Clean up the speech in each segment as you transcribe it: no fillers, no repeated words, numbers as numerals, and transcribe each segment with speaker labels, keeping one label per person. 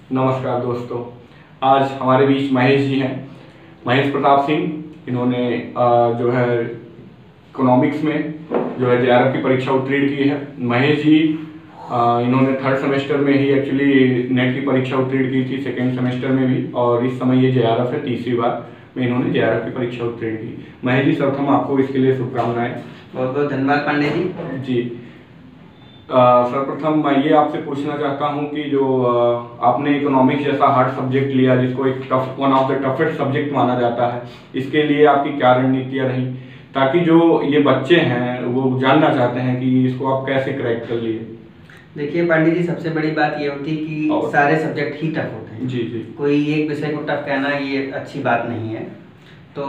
Speaker 1: नमस्कार दोस्तों, आज हमारे बीच महेश जी हैं। महेश प्रताप सिंह। इन्होंने जो है इकोनॉमिक्स में जो है जेआरएफ की परीक्षा उत्तीर्ण की है। महेश जी इन्होंने थर्ड सेमेस्टर में ही एक्चुअली नेट की परीक्षा उत्तीर्ण की थी, सेकेंड सेमेस्टर में भी, और इस समय ये जेआरएफ है, तीसरी बार में इन्होंने जेआरएफ की परीक्षा उत्तीर्ण की। महेश जी, सर्वप्रथम आपको इसके लिए शुभकामनाएं।
Speaker 2: बहुत बहुत धन्यवाद पांडे जी।
Speaker 1: जी, सर्वप्रथम मैं ये आपसे पूछना चाहता हूँ कि जो आपने इकोनॉमिक्स जैसा हार्ड सब्जेक्ट लिया, जिसको एक tough, one of the toughest subject माना जाता है, इसके लिए आपकी क्या रणनीतियाँ रही, ताकि जो ये बच्चे हैं वो जानना चाहते हैं कि इसको आप कैसे क्रैक कर लिए?
Speaker 2: देखिए पांडे जी, सबसे बड़ी बात ये होती है कि सारे सब्जेक्ट ही टफ होते हैं।
Speaker 1: जी जी।
Speaker 2: कोई एक विषय को टफ कहना ये अच्छी बात नहीं है। तो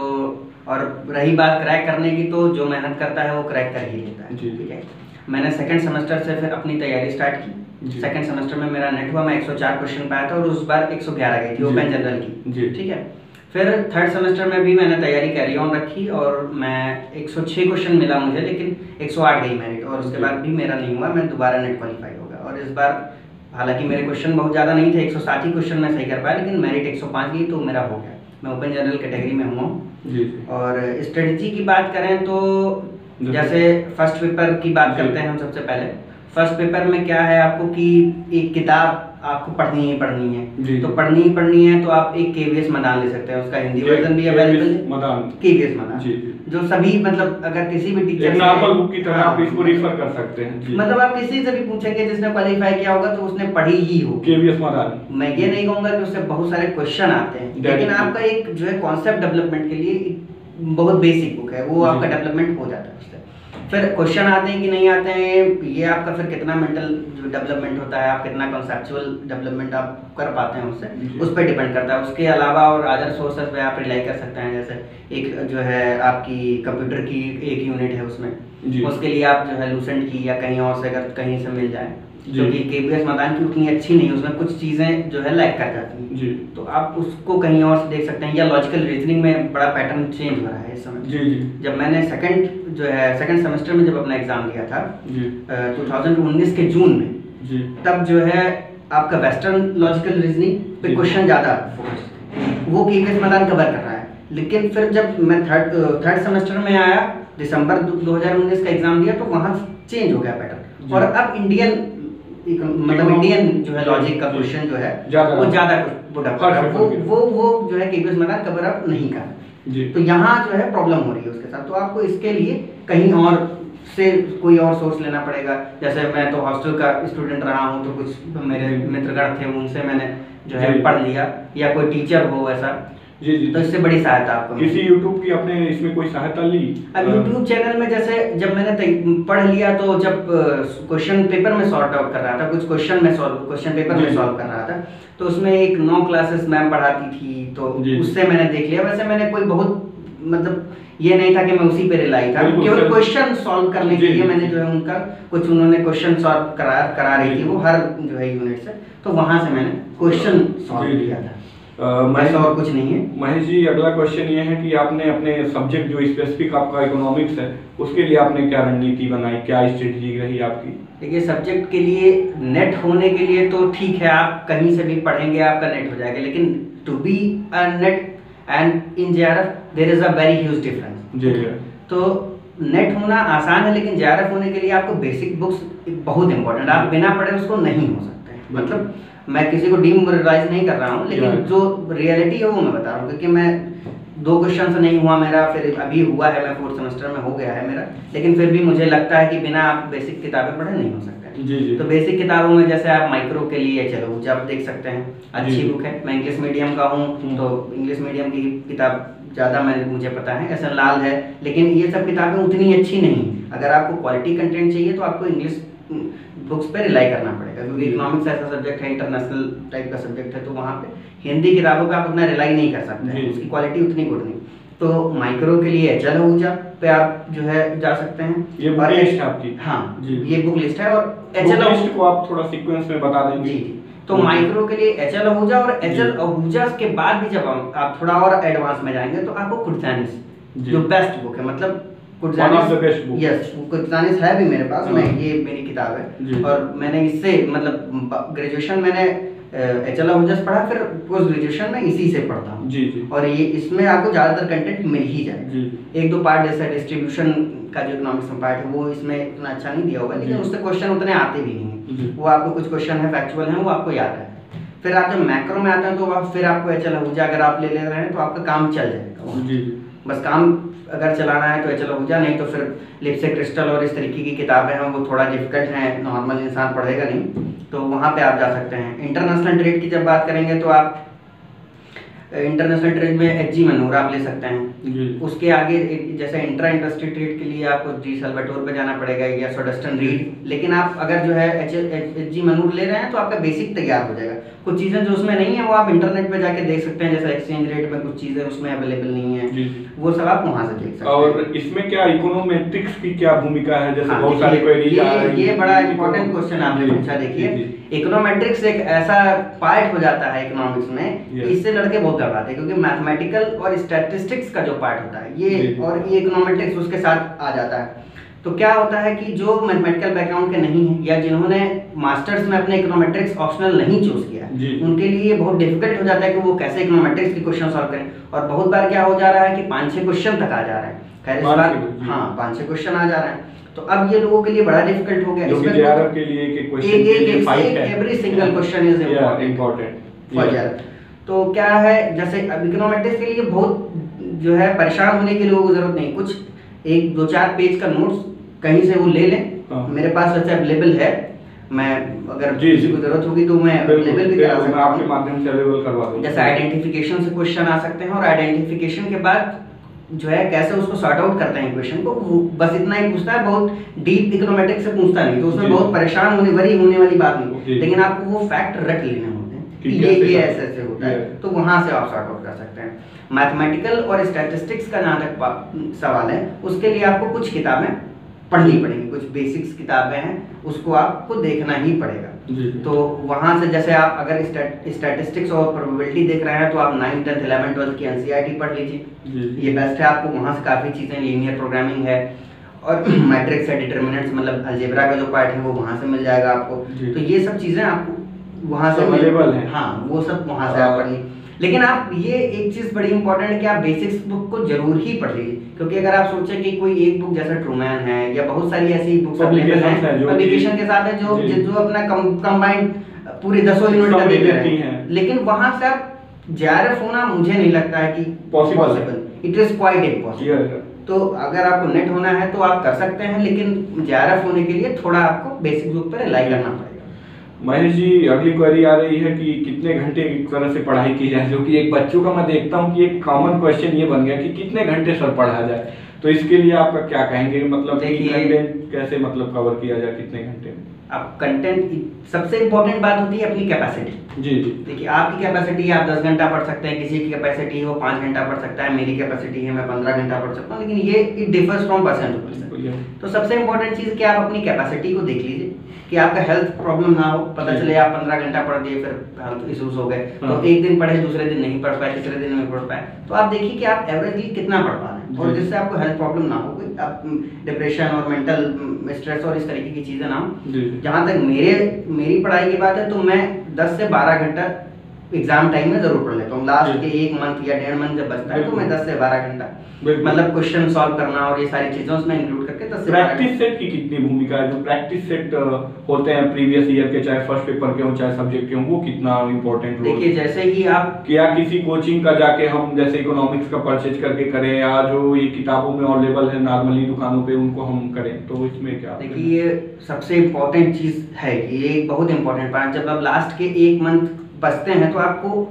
Speaker 2: और रही बात क्रैक करने की, तो जो मेहनत करता है वो क्रैक कर ही लेता है। ठीक है। मैंने सेकंड सेमेस्टर से फिर अपनी तैयारी स्टार्ट की। सेकंड सेमेस्टर में मेरा नेट हुआ, मैं 104 क्वेश्चन पाया था और उस बार 111 गई थी ओपन जनरल की। ठीक है। फिर थर्ड सेमेस्टर में भी मैंने तैयारी कैरी ऑन रखी और मैं 106 क्वेश्चन मिला मुझे, लेकिन 108 गई मेरिट, और उसके बाद भी मेरा नहीं हुआ, मैं दोबारा नेट क्वालिफाई हो गया। और इस बार हालांकि मेरे क्वेश्चन बहुत ज़्यादा नहीं थे, 160 ही क्वेश्चन मैं सही कर पाया, लेकिन मेरिट 105 गई, तो मेरा हो गया। मैं ओपन जनरल कैटेगरी में हुआ हूँ। और स्ट्रेटजी की बात करें तो जैसे फर्स्ट पेपर की बात करते हैं हम। सबसे पहले फर्स्ट पेपर में क्या है आपको कि एक किताब आपको पढ़नी ही पढ़नी है, तो पढ़नी ही पढ़नी है, तो आप एक केवीएस मैदान ले सकते हैं। उसका हिंदी वर्जन भी अवेलेबल है, केवीएस मैदान, जो सभी मतलब अगर किसी भी टीचर
Speaker 1: एक नॉर्मल बुक की तरह आप इसको रेफर कर सकते हैं।
Speaker 2: मतलब आप किसी से भी पूछेंगे जिसने क्वालीफाई किया होगा तो उसने पढ़ी ही होगी
Speaker 1: केवीएस मैदान।
Speaker 2: मैं ये नहीं कहूंगा कि उससे बहुत सारे क्वेश्चन आते हैं, लेकिन आपका एक जो है कॉन्सेप्ट डेवलपमेंट के लिए बहुत बेसिक बुक है, वो आपका डेवलपमेंट हो जाता है उससे। फिर क्वेश्चन आते हैं कि नहीं आते हैं, ये आपका फिर कितना मेंटल डेवलपमेंट होता है, आप कितना कॉन्सेप्चुअल डेवलपमेंट आप कर पाते हैं उससे, उस पर डिपेंड करता है। उसके अलावा और अदर सोर्सेज पे आप रिलाई कर सकते हैं। जैसे एक जो है आपकी कंप्यूटर की एक यूनिट है, उसमें उसके लिए आप जो है लूसेंट की या कहीं और से अगर कहीं से मिल जाए, क्योंकि केवीएस मैदान की उतनी अच्छी नहीं है, उसमें कुछ चीज़ें जो है लैग कर जाती हैं, तो आप उसको कहीं और से देख सकते हैं। या लॉजिकल रीजनिंग में बड़ा पैटर्न चेंज हो रहा है इस समय। जब मैंने सेकंड सेमेस्टर में जब अपना एग्जाम दिया था 2019 के जून में, तब जो है आपका वेस्टर्न लॉजिकल रीजनिंग पे क्वेश्चन ज़्यादा फोकस, वो केवीएस मैदान कवर कर रहा है। लेकिन फिर जब मैं थर्ड सेमेस्टर में आया, दिसंबर 2019 का एग्जाम दिया, तो वहाँ चेंज हो गया पैटर्न। और अब इंडियन जो है लॉजिक का क्वेश्चन जो है वो ज्यादा वो जो है केवीएस मैदान कवर अप नहीं कर, तो यहाँ जो है प्रॉब्लम हो रही है उसके साथ। तो आपको इसके लिए कहीं और से कोई और सोर्स लेना पड़ेगा। जैसे मैं तो हॉस्टल का स्टूडेंट रहा हूँ, तो कुछ मेरे मित्रगण थे, उनसे मैंने जो है पढ़ लिया, या कोई टीचर हो ऐसा, तो इससे बड़ी सहायता आपको
Speaker 1: किसी यूट्यूब की आपने इसमें कोई सहायता ली?
Speaker 2: अब यूट्यूब चैनल में जैसे जब मैंने पढ़ लिया, तो जब क्वेश्चन पेपर में सॉर्ट आउट कर रहा था, कुछ क्वेश्चन पेपर में सॉल्व कर रहा था, तो उसमें एक 9 क्लासेस मैम पढ़ाती थी, तो उससे मैंने देख लिया। वैसे मैंने कोई बहुत मतलब ये नहीं था कि मैं उसी पे रिलाई था, केवल क्वेश्चन सॉल्व करने के लिए मैंने जो है उनका कुछ उन्होंने क्वेश्चन सॉल्व करा रही थी वो हर जो है यूनिट से, तो वहां से मैंने क्वेश्चन सॉल्व किया था। और कुछ नहीं है।
Speaker 1: महेश जी, अगला क्वेश्चन ये है कि आपने अपने सब्जेक्ट जो स्पेसिफिक आपका इकोनॉमिक्स है, उसके लिए आपने क्या रणनीति बनाई, क्या स्ट्रेटजी रही आपकी?
Speaker 2: देखिए, सब्जेक्ट के लिए नेट होने के लिए तो ठीक है, आप कहीं से भी पढ़ेंगे आपका नेट हो जाएगा, लेकिन to be a NET and in JRF there is a very huge difference. तो नेट होना आसान है, लेकिन जेआरएफ होने के लिए आपको बेसिक बुक्स बहुत इंपॉर्टेंट, आप बिना पढ़े उसको नहीं हो सकते। मतलब मैं किसी को डीमोरलाइज नहीं कर रहा हूँ, लेकिन जो रियलिटी है वो मैं बता रहा हूँ, क्योंकि मैं 2 क्वेश्चन से नहीं हुआ मेरा, फिर अभी हुआ है, मैं 4th सेमेस्टर में हो गया है मेरा, लेकिन फिर भी मुझे लगता है कि बिना आप बेसिक किताबें पढ़े नहीं हो सकता। तो बेसिक किताबों में जैसे आप माइक्रो के लिए चलो आप देख सकते हैं, अच्छी बुक है। मैं इंग्लिश मीडियम का हूँ, तो इंग्लिश मीडियम की किताब ज़्यादा मुझे पता है, एस एन लाल है, लेकिन ये सब किताबें उतनी अच्छी नहीं। अगर आपको क्वालिटी कंटेंट चाहिए तो आपको इंग्लिश बुक्स पे रिलाई करना पड़ेगा, क्योंकि इकोनॉमिक्स ऐसा सब्जेक्ट है, इंटरनेशनल टाइप का सब्जेक्ट है, तो वहाँ पे हिंदी किताबों पे आप उतना रिलाई नहीं कर सकते हैं, उसकी क्वालिटी उतनी गुड नहीं। तो माइक्रो के लिए एचएल आहूजा पे आप जो है जा सकते हैं।
Speaker 1: ये बुक लिस्ट है आपकी?
Speaker 2: हाँ, ये बुक लिस्ट है। और एचएल
Speaker 1: लिस्ट को आप थोड़ा सीक्वेंस में बता देंगे?
Speaker 2: जी। तो माइक्रो के लिए एचएल आहूजा, और एचएल आहूजा के बाद भी जब आप थोड़ा और एडवांस में जाएंगे तो आपको कुर्जानिस जो बेस्ट बुक है, मतलब यस, कुर्जानिस है भी मेरे पास, मैं ये मेरी किताब है, और मैंने इससे मतलब ग्रेजुएशन मैंने HL आहूजा पढ़ा, फिर पोस्ट ग्रेजुएशन में इसी से पढ़ता हूँ
Speaker 1: जी जी।
Speaker 2: और ये इसमें आपको ज़्यादातर कंटेंट मिल ही जाएगा। एक दो पार्ट जैसा डिस्ट्रीब्यूशन का जो इकोनॉमिक्स में पार्ट है वो इसमें इतना अच्छा नहीं दिया होगा, लेकिन उससे क्वेश्चन उतने आते भी नहीं है। वो आपको कुछ क्वेश्चन है फैक्चुअल है वो आपको याद है। फिर आप जब मैक्रो में आते हैं तो फिर आपको HL आहूजा अगर आप ले रहे हैं तो आपका काम चल जाएगा। बस काम अगर चलाना है तो HL आहूजा, नहीं तो फिर लिप्से क्रिस्टल और इस तरीके की किताबें हैं वो थोड़ा डिफिकल्ट हैं, नॉर्मल इंसान पढ़ेगा नहीं, तो वहाँ पे आप जा सकते हैं। इंटरनेशनल ट्रेड की जब बात करेंगे तो आप इंटरनेशनल ट्रेड में HG मनूर आप ले सकते हैं। उसके आगे जैसे इंट्रा इंडस्ट्री ट्रेड के लिए आपको डी सल्वाटोर पे जाना पड़ेगा या सोडस्टन रीड, लेकिन आप अगर जो है HG मनूर ले रहे हैं तो आपका बेसिक तैयार हो जाएगा। कुछ चीज़ें जो उसमें नहीं है वो आप इंटरनेट पे जाके देख सकते हैं, जैसे एक्सचेंज रेट में कुछ चीज़ें उसमें अवेलेबल नहीं है, वो सब आप वहाँ से देख सकते हैं।
Speaker 1: और इसमें क्या इकोनोमेट्रिक्स की क्या भूमिका है? जैसे बहुत सारी क्वेरीज आ रही है,
Speaker 2: ये बड़ा इंपॉर्टेंट क्वेश्चन आपने पूछा। देखिए इकोनोमेट्रिक्स एक ऐसा पार्ट हो जाता है इकोनॉमिक्स में, इससे लड़के बहुत घबराते हैं क्योंकि मैथमेटिकल और स्टैटिस्टिक्स का जो पार्ट होता है ये और ये इकोनोमेट्रिक्स उसके साथ आ जाता है। तो क्या होता है कि जो मैथमेटिकल बैकग्राउंड के नहीं है या जिन्होंने मास्टर्स में अपने इकोनोमेट्रिक्स ऑप्शनल नहीं चूज किया उनके लिए बहुत डिफिकल्ट हो जाता है कि वो कैसे इकोनोमेट्रिक्स के क्वेश्चन सॉल्व करें। और बहुत बार क्या हो जा रहा है कि 5-6 क्वेश्चन तक आ जा रहे हैं, खैर इस बार हाँ 5-6 क्वेश्चन आ जा रहे हैं, तो अब ये लोगों के लिए बड़ा डिफिकल्ट हो गया। इसमें JRF के लिए एक question every single question is important for JRF। तो क्या है जैसे अब इकोनोमेट्रिक्स के लिए बहुत जो है परेशान होने की लोगों को जरूरत नहीं, कुछ 1-2-4 पेज का नोट्स कहीं से वो ले लें। मेरे पास वैसे अवेलेबल है, मैं अगर किसी को जरूरत होगी तो मैं अवेलेबल भी करा सकता हूं, आपके माध्यम से अवेलेबल करवा दूंगा। जैसे आइडेंटिफिकेशन से क्वेश्चन आ सकते हैं और आइडेंटिफिकेशन के बाद जो है कैसे उसको सॉर्ट आउट करते हैं क्वेश्चन को, वो बस इतना ही पूछता है, बहुत डीप इकोनोमेट्रिक्स से पूछता नहीं, तो उसमें बहुत परेशान होने वाली बात नहीं, लेकिन आपको वो फैक्ट रट लेने होते हैं कि ये ऐसे होता है, तो वहां से आप सॉर्ट आउट कर सकते हैं। मैथमेटिकल और स्टैटिस्टिक्स का जहाँ तक सवाल है उसके लिए आपको कुछ किताबें पढ़नी पड़ेंगी, कुछ बेसिक्स किताबें हैं उसको आपको देखना ही पड़ेगा। तो वहां से जैसे आप अगर स्टैटिस्टिक्स और प्रोबेबिलिटी देख रहे हैं तो आप 9th 10th 11th 12th की NCERT पढ़ लीजिए, ये बेस्ट है आपको। वहां से काफ़ी चीज़ें, लीनियर प्रोग्रामिंग है और मैट्रिक्स है, डिटर्मिनेंट्स मतलब अलजेब्रा का जो पार्ट है वो वहां से मिल जाएगा आपको। तो ये सब चीज़ें आपको वहां से अवेलेबल है, हाँ वो सब वहां से आप पढ़िए। लेकिन आप ये एक चीज़ बड़ी इंपॉर्टेंट है कि आप बेसिक्स बुक को जरूर ही पढ़ लीजिए, क्योंकि अगर आप सोचें कि कोई एक बुक जैसा ट्रूमैन है या बहुत सारी ऐसी बुक्स पब्लिकेशन के साथ है जो अपना कंबाइंड पूरी 10 यूनिट का देते हैं, लेकिन वहां से आप JRF होना मुझे नहीं लगता है कि possible, it is quite impossible. तो अगर आपको नेट होना है तो आप कर सकते हैं, लेकिन JRF होने के लिए थोड़ा आपको बेसिक बुक पर रिलाई करना पड़ेगा।
Speaker 1: महेश जी अगली क्वेरी आ रही है कि कितने घंटे एक तरह से पढ़ाई की जाए, जो कि एक बच्चों का मैं देखता हूं कि एक कॉमन क्वेश्चन ये बन गया कि कितने घंटे सर पढ़ा जाए, तो इसके लिए आपका क्या कहेंगे? मतलब कंटेंट कैसे मतलब कवर किया जाए, कितने घंटे में?
Speaker 2: आप कंटेंट, सबसे इम्पोर्टेंट बात होती है अपनी कैपेसिटी।
Speaker 1: जी जी।
Speaker 2: देखिए आपकी कैपेसिटी है, आप 10 घंटा पढ़ सकते हैं, किसी की कैपेसिटी है वो 5 घंटा पढ़ सकता है, मेरी कैपेसिटी है मैं 15 घंटा पढ़ सकता हूँ, लेकिन ये it differs from person to person. तो सबसे इम्पोर्टेंट चीज़ कि आप अपनी कैपेसिटी को देख लीजिए कि आपका हेल्थ प्रॉब्लम ना हो। पता चले आप 15 घंटा पढ़ दिए फिर हेल्थ इश्यूज हो गए, तो एक दिन पढ़े दूसरे दिन नहीं पढ़ पाए, तीसरे दिन नहीं पढ़ पाए, तो आप देखिए कि आप एवरेजली कितना पढ़ पा रहे हैं और जिससे आपको हेल्थ प्रॉब्लम ना हो, कोई आप डिप्रेशन और मेंटल स्ट्रेस और इस तरीके की चीज़ें ना हो। जहाँ तक मेरी पढ़ाई की बात है तो मैं 10 से 12 घंटा एग्जाम टाइम में जरूर पढ़ लेता हूँ। लास्ट के 1 मंथ या 1.5 मंथ जब बचता है तो मैं 10 से 12 घंटा मतलब क्वेश्चन सॉल्व करना और ये सारी चीजों उसमें इंक्लूड करके 10 से 12
Speaker 1: प्रैक्टिस सेट की कितनी भूमिका है? जो प्रैक्टिस सेट होते हैं प्रीवियस ईयर के, चाहे फर्स्ट पेपर के हो चाहे सब्जेक्ट के हो, वो कितना इंपॉर्टेंट?
Speaker 2: देखिए जैसे ही आप
Speaker 1: क्या किसी कोचिंग का जाके हम जैसे इकोनॉमिक्स का परचेज करके करें या जो ये किताबों में अवेलेबल है नॉर्मली दुकानों पे उनको हम करें, तो इसमें क्या?
Speaker 2: देखिए ये सबसे इम्पोर्टेंट चीज है, ये एक बहुत इंपॉर्टेंट पार्ट। जब आप लास्ट के 1 मंथ बचते हैं तो आपको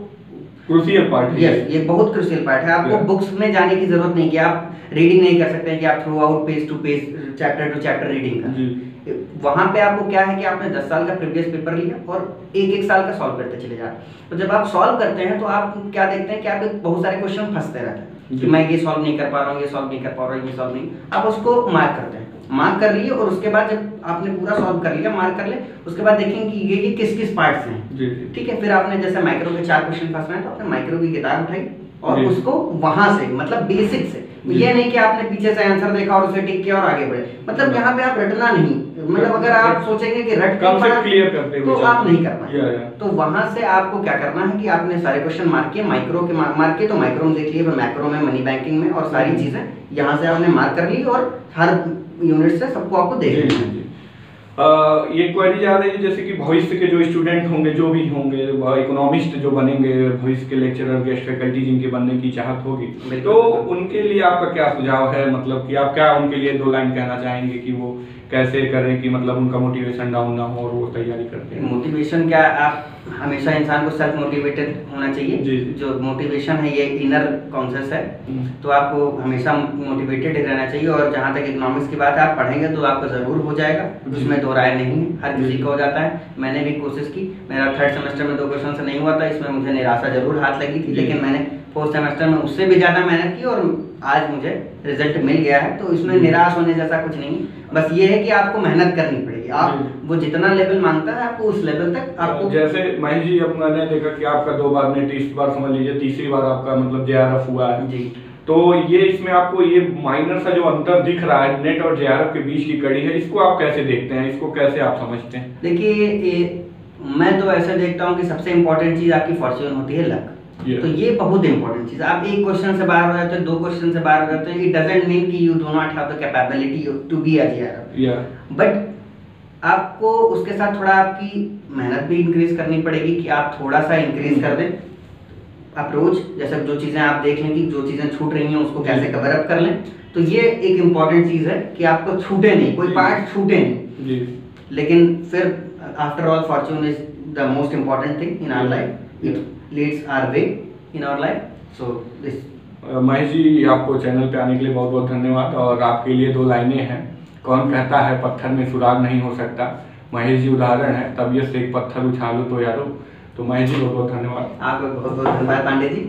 Speaker 1: क्रूशियल पार्ट है,
Speaker 2: ये बहुत क्रूशियल पार्ट है। आपको बुक्स में जाने की जरूरत नहीं कि आप रीडिंग नहीं कर सकते हैं कि आप throughout page to page chapter to chapter reading का। वहां पे आपको क्या है कि आपने 10 साल का प्रीवियस पेपर लिया और एक साल का सॉल्व करते चले जा। तो जब आप सॉल्व करते हैं तो आप क्या देखते हैं कि आप बहुत सारे क्वेश्चन फंसते रहते हैं कि मैं ये सॉल्व नहीं कर पा रहा हूँ, ये सॉल्व नहीं कर पा रहा हूँ, ये सॉल्व नहीं। आप उसको मार्क करते हैं, मार्क कर लिए और उसके बाद जब आपने पूरा सॉल्व कर लिया, मार्क कर ले, उसके बाद देखेंगे कि ये किस किस पार्ट से हैं। ठीक है, फिर आपने जैसे माइक्रो के 4 क्वेश्चन फंसना है तो आपने माइक्रो की किताब उठाई और उसको वहां से मतलब बेसिक से, ये नहीं कि आपने पीछे से आंसर देखा और उसे टिक किया और आगे बढ़े। मतलब यहाँ पे आप रटना नहीं, मतलब अगर आप सोचेंगे कि रट
Speaker 1: कंसेप्ट क्लियर करते
Speaker 2: हुए तो आप नहीं कर पाएंगे।
Speaker 1: या।
Speaker 2: तो वहां से आपको क्या करना है कि आपने सारे क्वेश्चन मार्क किए, माइक्रो के मार्क किए तो माइक्रो में देख लिए, फिर मैक्रो में, मनी बैंकिंग में, और सारी चीजें यहाँ से आपने मार्क कर ली और हर यूनिट से सबको आपको देख लेना है।
Speaker 1: ये क्वेरी जा रही है जैसे कि भविष्य के जो स्टूडेंट होंगे, जो भी होंगे, इकोनॉमिस्ट जो बनेंगे, भविष्य के लेक्चरर, गेस्ट फैकल्टी जिनके बनने की चाहत होगी, तो उनके लिए आपका क्या सुझाव है? मतलब कि आप क्या उनके लिए 2 लाइन कहना चाहेंगे कि वो कैसे करें कि मतलब उनका मोटिवेशन डाउन ना हो और वो तैयारी करते हैं?
Speaker 2: मोटिवेशन क्या, आप हमेशा इंसान को सेल्फ मोटिवेटेड होना चाहिए।
Speaker 1: जी।
Speaker 2: जो मोटिवेशन है ये इनर कॉन्शियस है, तो आपको हमेशा मोटिवेटेड रहना चाहिए। और जहाँ तक इकोनॉमिक्स की बात है, आप पढ़ेंगे तो आपका ज़रूर हो जाएगा, उसमें 2 राय नहीं है, हर किसी का हो जाता है। मैंने भी कोशिश की, मेरा 3rd सेमेस्टर में 2 क्वेश्चन से नहीं हुआ था, इसमें मुझे निराशा जरूर हाथ लगी थी, लेकिन मैंने 4th सेमेस्टर में उससे भी ज़्यादा मेहनत की और आज मुझे रिजल्ट मिल गया है। तो इसमें निराश होने जैसा कुछ नहीं, बस ये है कि आपको मेहनत करनी पड़ेगी। आप वो जितना लेवल मांगता है आपको उस लेवल तक आपको,
Speaker 1: जैसे महेश जी, अब मैंने देखा कि आपका 2 बार नेट, इस बार समझ लीजिए तीसरी बार आपका मतलब JRF हुआ है
Speaker 2: जी।
Speaker 1: तो ये इसमें आपको ये माइनर सा जो अंतर दिख रहा है नेट और JRF के बीच की कड़ी है, इसको आप कैसे देखते हैं? इसको कैसे आप समझते हैं?
Speaker 2: देखिए मैं तो ऐसे देखता हूँ कि सबसे इम्पोर्टेंट चीज़ आपकी फॉर्च्यून होती है, लक। तो ये बहुत इंपॉर्टेंट चीज। आप एक क्वेश्चन से बाहर हो जाते हैं, 2 क्वेश्चन से बाहर हो जाते हैं, इट डजंट मीन कि you do not have the capability to be a JRF। But आपको उसके साथ थोड़ा आपकी मेहनत भी इंक्रीज करनी पड़ेगी कि आप थोड़ा सा इंक्रीज कर दें अप्रोच। जैसे जो चीज़ें आप देख लें कि जो चीज़ें छूट रही हैं उसको कैसे कवर अप कर लें। तो ये एक इम्पॉर्टेंट चीज़ है कि आपको छूटे नहीं, कोई पार्ट छूटे नहीं। लेकिन फिर after all fortune is the most important thing in our life, it leads our way in our life. So this.
Speaker 1: Mahesh ji, आपको चैनल पे आने के लिए बहुत बहुत धन्यवाद। और आपके लिए 2 लाइनें हैं। कौन कहता है पत्थर में सुराग नहीं हो सकता? महेश जी उदाहरण है, तबीयत से एक पत्थर उछालो तो यारो। तो महेश जी बहुत बहुत धन्यवाद।
Speaker 2: आपको बहुत बहुत धन्यवाद पांडे जी।